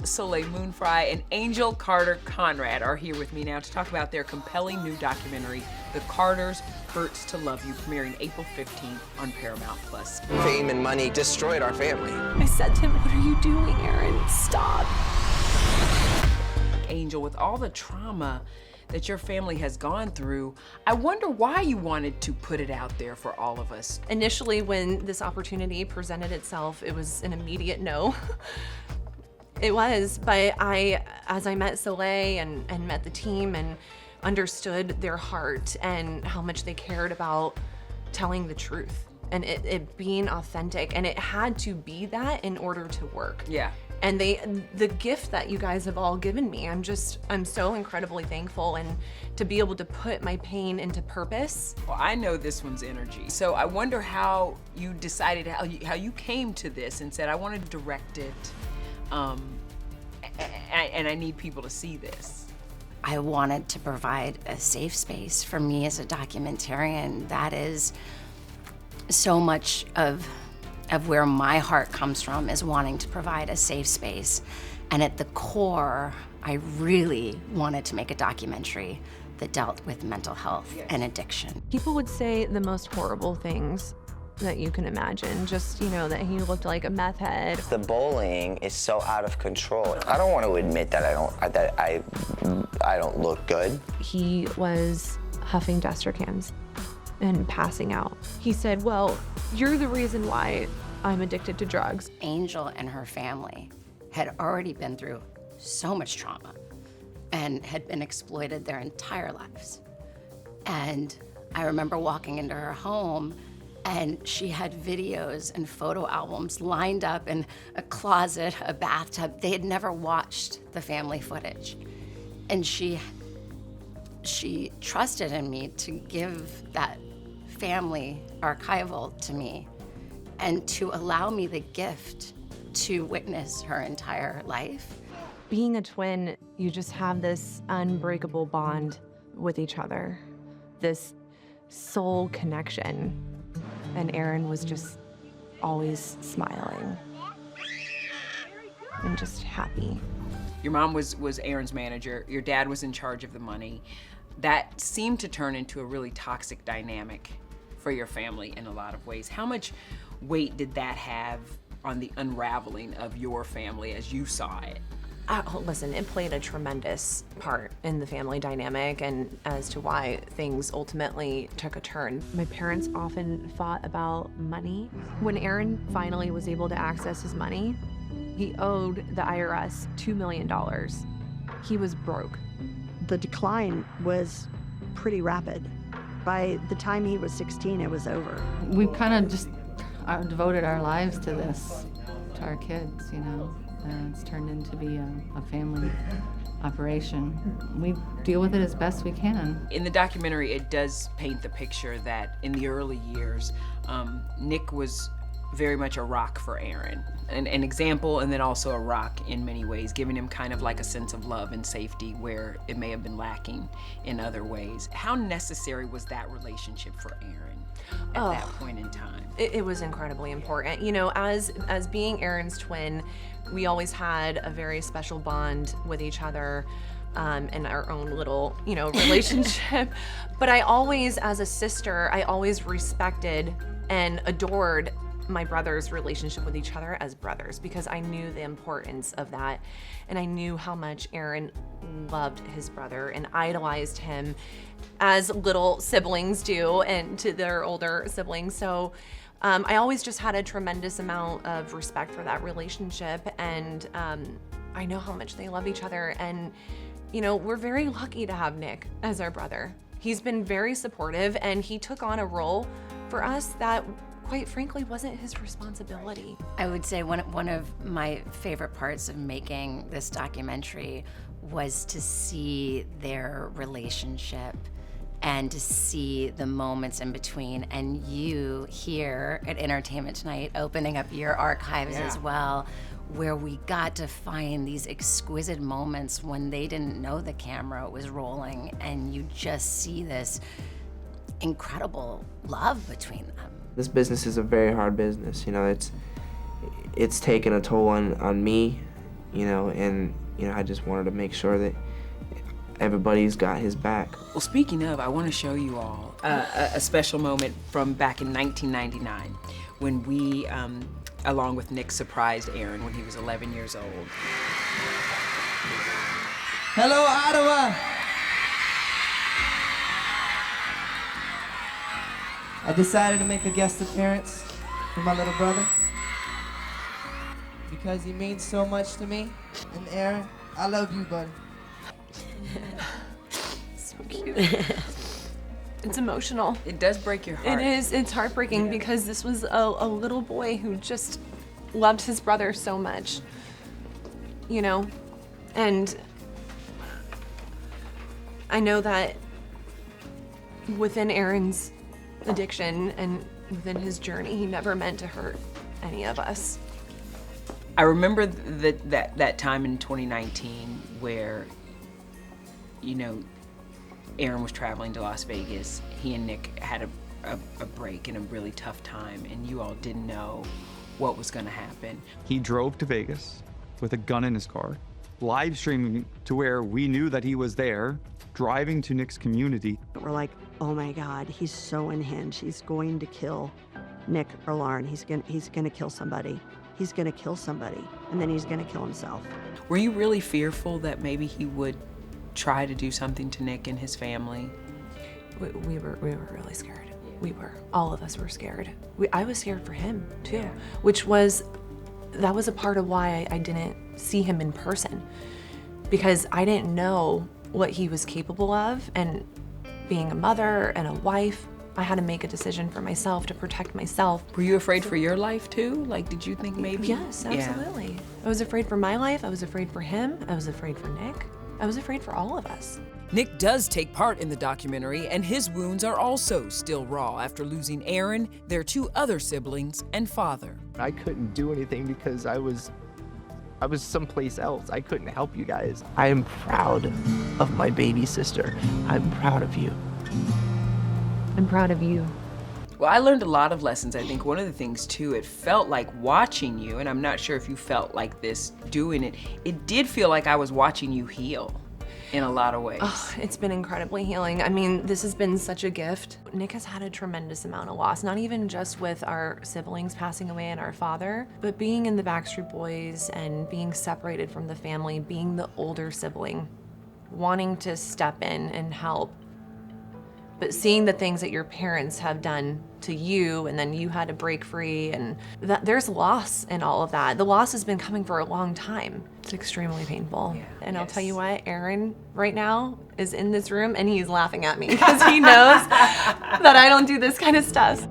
Soleil Moon Frye and Angel Carter Conrad are here with me now to talk about their compelling new documentary, The Carters Hurts to Love You, premiering April 15th on Paramount+. Fame and money destroyed our family. I said to him, "What are you doing, Aaron? Stop." Angel, with all the trauma that your family has gone through, I wonder why you wanted to put it out there for all of us. Initially, when this opportunity presented itself, it was an immediate no. It was, but as I met Soleil and met the team and understood their heart and how much they cared about telling the truth and it being authentic, and it had to be that in order to work. Yeah. And the gift that you guys have all given me, I'm so incredibly thankful, and to be able to put my pain into purpose. Well, I know this one's energy. So I wonder how you decided, how you came to this and said, I want to direct it, and I need people to see this. I wanted to provide a safe space for me as a documentarian. That is so much of where my heart comes from, is wanting to provide a safe space. And at the core, I really wanted to make a documentary that dealt with mental health and addiction. People would say the most horrible things that you can imagine. Just, that he looked like a meth head. The bullying is so out of control. I don't want to admit that I don't look good. He was huffing Destercams and passing out. He said, "Well, you're the reason why I'm addicted to drugs." Angel and her family had already been through so much trauma and had been exploited their entire lives. And I remember walking into her home, and she had videos and photo albums lined up in a closet, a bathtub. They had never watched the family footage. And she trusted in me to give that family archival to me and to allow me the gift to witness her entire life. Being a twin, you just have this unbreakable bond with each other, this soul connection. And Aaron was just always smiling and just happy. Your mom was Aaron's manager. Your dad was in charge of the money. That seemed to turn into a really toxic dynamic for your family in a lot of ways. How much weight did that have on the unraveling of your family as you saw it? Listen, it played a tremendous part in the family dynamic and as to why things ultimately took a turn. My parents often fought about money. When Aaron finally was able to access his money, he owed the IRS $2 million. He was broke. The decline was pretty rapid. By the time he was 16, it was over. We kind of just devoted our lives to this, to our kids, It's turned into be a family operation. We deal with it as best we can. In the documentary, it does paint the picture that in the early years, Nick was very much a rock for Aaron. An example, and then also a rock in many ways, giving him kind of like a sense of love and safety where it may have been lacking in other ways. How necessary was that relationship for Aaron at that point in time? It was incredibly important. As being Aaron's twin, we always had a very special bond with each other and our own little, relationship. But I always, as a sister, I always respected and adored my brothers' relationship with each other as brothers, because I knew the importance of that. And I knew how much Aaron loved his brother and idolized him as little siblings do and to their older siblings. So I always just had a tremendous amount of respect for that relationship. And I know how much they love each other. And, we're very lucky to have Nick as our brother. He's been very supportive, and he took on a role for us that, quite frankly, wasn't his responsibility. I would say one of my favorite parts of making this documentary was to see their relationship and to see the moments in between. And you here at Entertainment Tonight opening up your archives as well, where we got to find these exquisite moments when they didn't know the camera was rolling, and you just see this incredible love between them. This business is a very hard business. It's taken a toll on me, and I just wanted to make sure that everybody's got his back. Well, speaking of, I want to show you all a special moment from back in 1999 when we, along with Nick, surprised Aaron when he was 11 years old. Hello, Ottawa! I decided to make a guest appearance for my little brother because he means so much to me. And Aaron, I love you, buddy. So cute. It's emotional. It does break your heart. It is. It's heartbreaking because this was a little boy who just loved his brother so much, and I know that within Aaron's addiction and within his journey, he never meant to hurt any of us. I remember that time in 2019 where, Aaron was traveling to Las Vegas. He and Nick had a break and a really tough time, and you all didn't know what was gonna happen. He drove to Vegas with a gun in his car, live streaming to where we knew that he was there, driving to Nick's community. We're like, oh my God, he's so unhinged. He's going to kill Nick or Lauren. He's gonna kill somebody. He's gonna kill somebody, and then he's gonna kill himself. Were you really fearful that maybe he would try to do something to Nick and his family? We were really scared. We were. All of us were scared. I was scared for him too, that was a part of why I didn't see him in person, because I didn't know what he was capable of, and being a mother and a wife, I had to make a decision for myself to protect myself. Were you afraid for your life too? Like, did you think maybe? Yes, absolutely. Yeah. I was afraid for my life. I was afraid for him. I was afraid for Nick. I was afraid for all of us. Nick does take part in the documentary, and his wounds are also still raw after losing Aaron, their two other siblings, and father. I couldn't do anything because I was someplace else. I couldn't help you guys. I am proud of my baby sister. I'm proud of you. I'm proud of you. Well, I learned a lot of lessons. I think one of the things too, it felt like watching you, and I'm not sure if you felt like this doing it, it did feel like I was watching you heal in a lot of ways. Oh, it's been incredibly healing. I mean, this has been such a gift. Nick has had a tremendous amount of loss, not even just with our siblings passing away and our father, but being in the Backstreet Boys and being separated from the family, being the older sibling, wanting to step in and help, but seeing the things that your parents have done to you, and then you had to break free, and there's loss in all of that. The loss has been coming for a long time. It's extremely painful. Yeah. And I'll tell you what, Aaron right now is in this room and he's laughing at me because he knows that I don't do this kind of stuff.